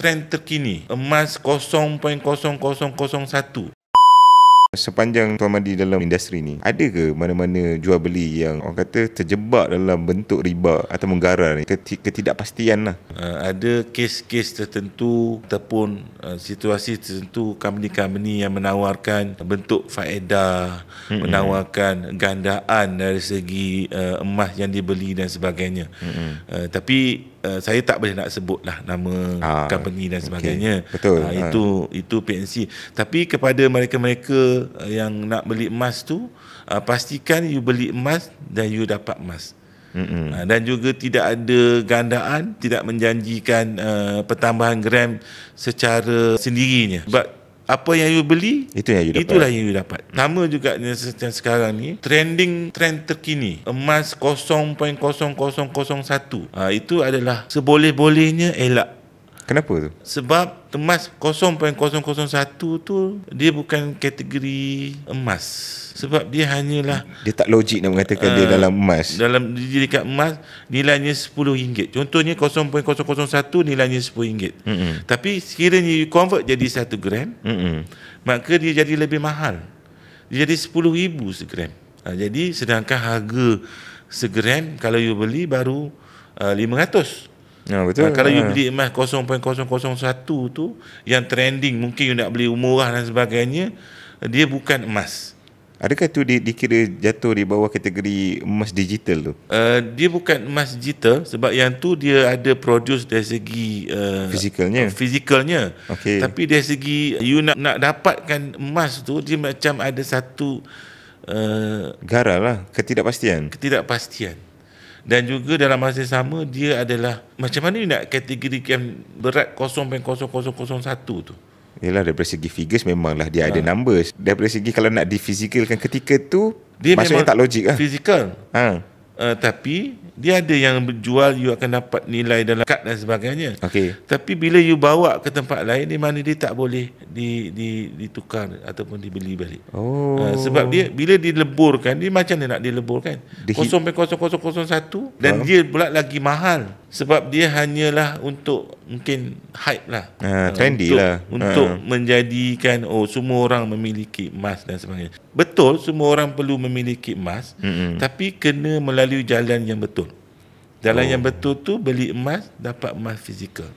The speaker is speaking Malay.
trend terkini, emas 0.00001. Sepanjang Tuan Madi dalam industri ni, ada ke mana-mana jual beli yang orang kata terjebak dalam bentuk riba atau menggarar ni, ketidakpastian lah? Ada kes-kes tertentu ataupun situasi tertentu, company-company yang menawarkan bentuk faedah, menawarkan gandaan dari segi emas yang dibeli dan sebagainya. Tapi saya tak boleh nak sebutlah nama company dan sebagainya. Betul. Itu PNC. Tapi kepada mereka-mereka yang nak beli emas tu, pastikan you beli emas dan you dapat emas. Dan juga tidak ada gandaan, tidak menjanjikan pertambahan gram secara sendirinya. Sebab apa yang you beli, itulah yang you dapat. Nama juga yang sekarang ni trend terkini, emas 0.00001. Itu adalah seboleh-bolehnya elak. Kenapa tu? Sebab emas 0.001 tu dia bukan kategori emas. Sebab dia hanyalah, dia tak logik nak mengatakan dia dalam emas. Dalam dia dekat emas nilainya RM10. Contohnya 0.001 nilainya RM10. Tapi sekiranya you convert jadi 1 gram, maka dia jadi lebih mahal. Dia jadi RM10,000 segram. Jadi sedangkan harga segram kalau you beli baru RM500. Betul. Kalau you beli emas 0.001 tu yang trending, mungkin you nak beli murah dan sebagainya, dia bukan emas. Adakah tu dikira jatuh di bawah kategori emas digital tu? Dia bukan emas digital sebab yang tu dia ada produce dari segi fizikalnya. Okay. Tapi dari segi you nak dapatkan emas tu, dia macam ada satu garal lah, ketidakpastian. Dan juga dalam masa yang sama, dia adalah macam mana you nak kategorikan berat 0.0001 tu. Yalah, daripada segi figures memanglah dia ada numbers. Daripada segi kalau nak difisikalkan ketika tu, dia maksudnya tak logik lah. Fizikal. Tapi dia ada yang berjual, you akan dapat nilai dalam kad dan sebagainya. Tapi bila you bawa ke tempat lain, di mana dia tak boleh ditukar ataupun dibeli balik. Sebab dia bila dileburkan, dia macam mana nak dileburkan? 0.0001 dan dia pula lagi mahal. Sebab dia hanyalah untuk mungkin hype lah, trendy untuk menjadikan semua orang memiliki emas dan sebagainya. Betul, semua orang perlu memiliki emas, tapi kena melalui jalan yang betul. Jalan yang betul tu beli emas, dapat emas fizikal.